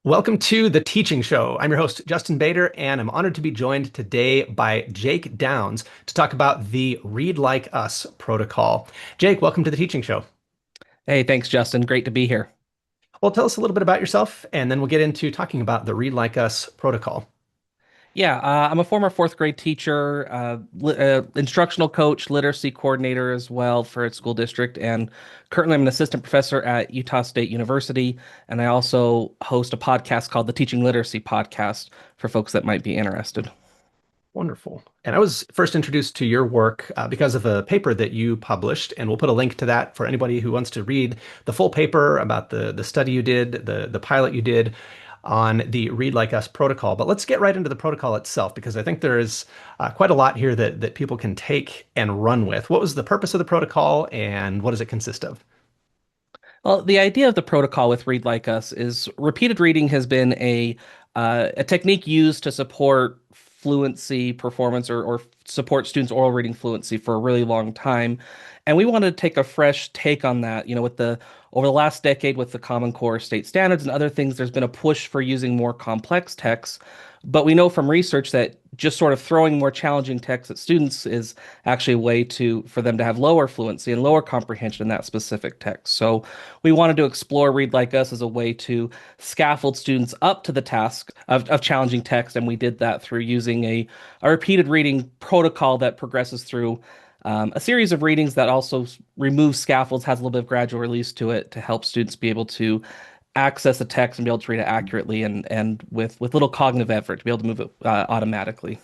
Welcome to the Teaching Show. I'm your host, Justin Bader, and I'm honored to be joined today by Jake Downs to talk about the Read Like Us protocol. Jake, welcome to the Teaching Show. Hey, thanks, Justin. Great to be here. Well, tell us a little bit about yourself, and then we'll get into talking about the Read Like Us protocol. I'm a former fourth grade teacher, instructional coach, literacy coordinator as well for its school district, and currently I'm an assistant professor at Utah State University. And I also host a podcast called the Teaching Literacy Podcast for folks that might be interested. Wonderful. And I was first introduced to your work because of a paper that you published, and we'll put a link to that for anybody who wants to read the full paper about the study you did, the pilot you did on the Read Like Us protocol. But let's get right into the protocol itself, because I think there is quite a lot here that people can take and run with. What was the purpose of the protocol, and what does it consist of? Well, the idea of the protocol with Read Like Us is repeated reading has been a technique used to support fluency performance or support students' oral reading fluency for a really long time. And we wanted to take a fresh take on that. With the over the last decade with the Common Core state standards and other things, there's been a push for using more complex texts. But we know from research that just sort of throwing more challenging texts at students is actually a way for them to have lower fluency and lower comprehension in that specific text. So we wanted to explore Read Like Us as a way to scaffold students up to the task of challenging text. And we did that through using a repeated reading protocol that progresses through a series of readings that also removes scaffolds, has a little bit of gradual release to it to help students be able to access a text and be able to read it accurately and with little cognitive effort to be able to move it automatically.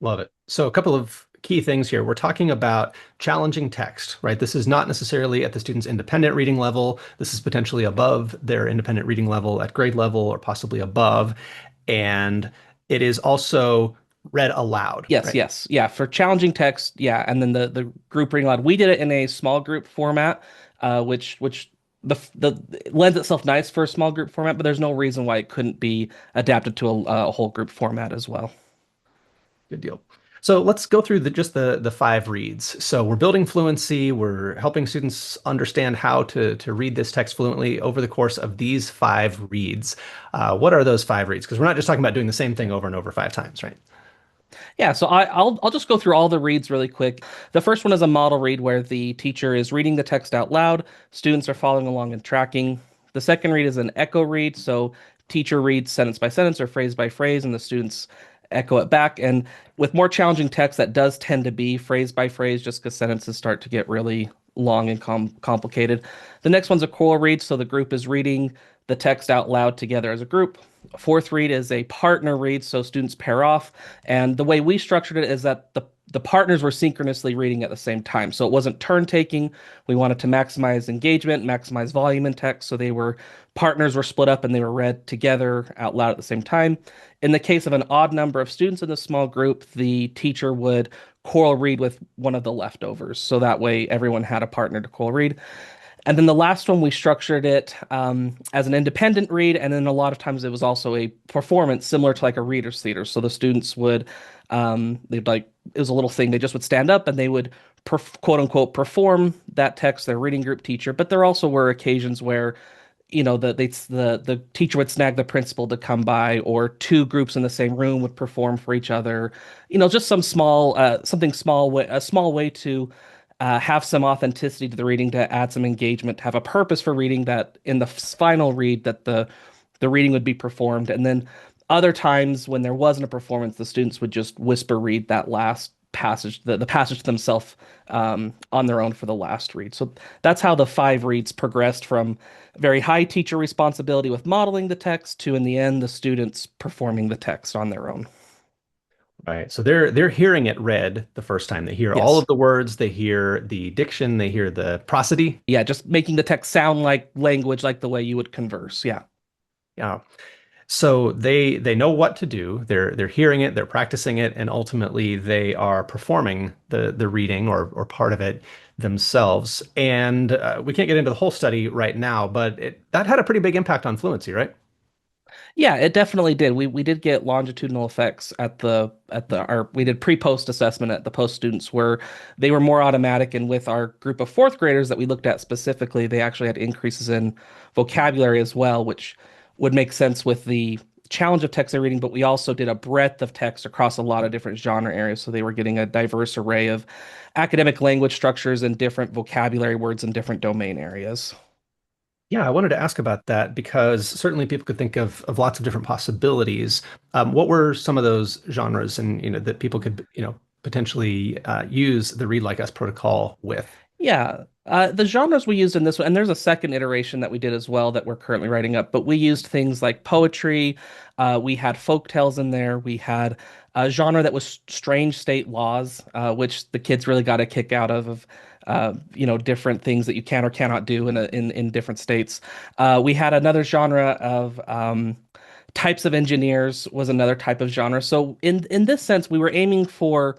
Love it. So, a couple of key things here. We're talking about challenging text, right? This is not necessarily at the student's independent reading level. This is potentially above their independent reading level at grade level or possibly above. And it is also read aloud, Yes, right? yes. Yeah, for challenging text, yeah, and then the group reading aloud. We did it in a small group format, which the lends itself nice for a small group format, but there's no reason why it couldn't be adapted to a whole group format as well. Good deal. So let's go through just the five reads. So we're building fluency. We're helping students understand how to read this text fluently over the course of these five reads. What are those five reads? Because we're not just talking about doing the same thing over and over five times, right? Yeah, so I'll just go through all the reads really quick. The first one is a model read where the teacher is reading the text out loud. Students are following along and tracking. The second read is an echo read, so teacher reads sentence by sentence or phrase by phrase, and the students echo it back. And with more challenging text, that does tend to be phrase by phrase, just because sentences start to get really long and complicated. The next one's a choral read, so the group is reading the text out loud together as a group. Fourth read is a partner read, so students pair off. And the way we structured it is that the partners were synchronously reading at the same time. So it wasn't turn taking. We wanted to maximize engagement, maximize volume in text. So partners were split up and they were read together out loud at the same time. In the case of an odd number of students in a small group, the teacher would choral read with one of the leftovers. So that way everyone had a partner to choral read. And then the last one, we structured it as an independent read. And then a lot of times it was also a performance similar to like a reader's theater. So the students they'd like, it was a little thing. They just would stand up and they would quote unquote perform that text, their reading group teacher. But there also were occasions where, the teacher would snag the principal to come by, or two groups in the same room would perform for each other. Just something small way, a small way to have some authenticity to the reading, to add some engagement, to have a purpose for reading, that in the final read that the reading would be performed. And then other times when there wasn't a performance, the students would just whisper read that last passage, the passage themselves, on their own for the last read. So that's how the five reads progressed from very high teacher responsibility with modeling the text to, in the end, the students performing the text on their own. Right. So they're hearing it read the first time. They hear all Yes. of the words, they hear the diction, they hear the prosody. Yeah, just making the text sound like language, like the way you would converse. Yeah. Yeah. So they know what to do. They're hearing it, they're practicing it, and ultimately they are performing the reading or part of it themselves. And we can't get into the whole study right now, but that had a pretty big impact on fluency, right? Yeah, it definitely did. We did get longitudinal effects we did pre-post assessment at the post students where they were more automatic, and with our group of fourth graders that we looked at specifically, they actually had increases in vocabulary as well, which would make sense with the challenge of text they're reading, but we also did a breadth of text across a lot of different genre areas. So they were getting a diverse array of academic language structures and different vocabulary words in different domain areas. Yeah, I wanted to ask about that because certainly people could think of lots of different possibilities. What were some of those genres and that people could potentially use the Read Like Us protocol with? Yeah, the genres we used in this one, and there's a second iteration that we did as well that we're currently writing up, but we used things like poetry. We had folk tales in there. We had a genre that was strange state laws, which the kids really got a kick out of different things that you can or cannot do in different states. We had another genre of types of engineers was another type of genre. So in this sense, we were aiming for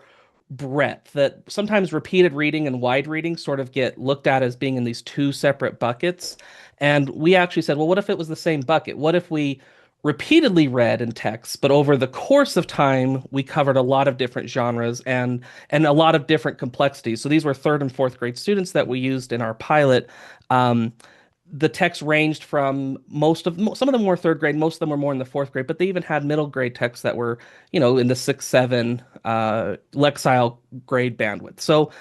breadth that sometimes repeated reading and wide reading sort of get looked at as being in these two separate buckets. And we actually said, well, what if it was the same bucket? What if we repeatedly read in text, but over the course of time, we covered a lot of different genres and a lot of different complexities. So these were third and fourth grade students that we used in our pilot. Um, the text ranged from some of them were third grade, most of them were more in the fourth grade, but they even had middle grade texts that were, in the six, seven Lexile grade bandwidth. So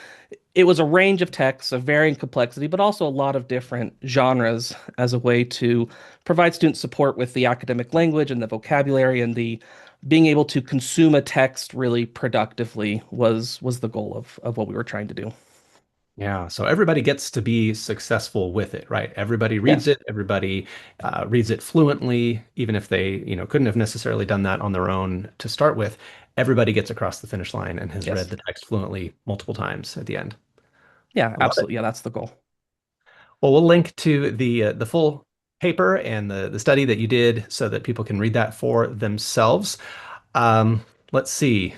it was a range of texts of varying complexity, but also a lot of different genres as a way to provide students support with the academic language and the vocabulary and the being able to consume a text really productively was the goal of what we were trying to do. Yeah, so everybody gets to be successful with it, right? Everybody Yeah. reads it. Everybody reads it fluently, even if they, couldn't have necessarily done that on their own to start with. Everybody gets across the finish line and has read Yes. the text fluently multiple times at the end. Yeah, I love it. absolutely. Yeah, that's the goal. Well, we'll link to the full paper and the study that you did so that people can read that for themselves. Um, let's see.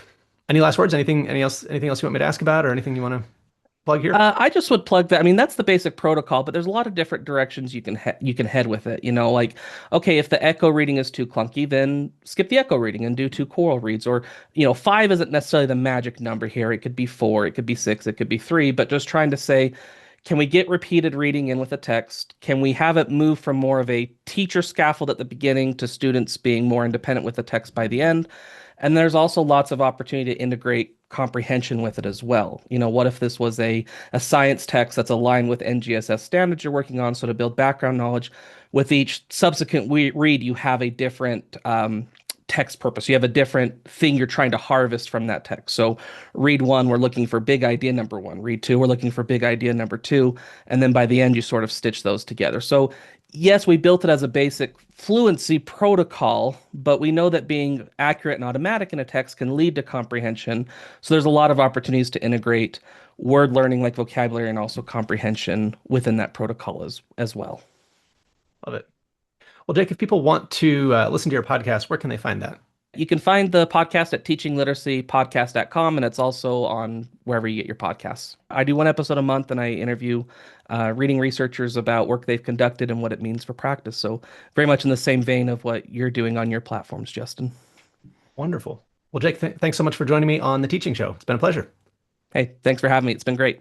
Any last words? Anything else you want me to ask about or anything you want to plug here? I just would plug that. I mean, that's the basic protocol, but there's a lot of different directions you can head with it. Like, okay, if the echo reading is too clunky, then skip the echo reading and do two choral reads. Or, five isn't necessarily the magic number here. It could be four, it could be six, it could be three. But just trying to say, can we get repeated reading in with a text? Can we have it move from more of a teacher scaffold at the beginning to students being more independent with the text by the end? And there's also lots of opportunity to integrate comprehension with it as well. What if this was a science text that's aligned with NGSS standards you're working on? So to build background knowledge, with each subsequent read, you have a different text purpose. You have a different thing you're trying to harvest from that text. So read one, we're looking for big idea number one. Read two, we're looking for big idea number two. And then by the end, you sort of stitch those together. So yes, we built it as a basic fluency protocol, but we know that being accurate and automatic in a text can lead to comprehension. So there's a lot of opportunities to integrate word learning like vocabulary and also comprehension within that protocol as well. Love it. Well, Jake, if people want to listen to your podcast, where can they find that? You can find the podcast at teachingliteracypodcast.com, and it's also on wherever you get your podcasts. I do one episode a month, and I interview reading researchers about work they've conducted and what it means for practice. So, very much in the same vein of what you're doing on your platforms, Justin. Wonderful. Well, Jake, thanks so much for joining me on the teaching show. It's been a pleasure. Hey, thanks for having me. It's been great.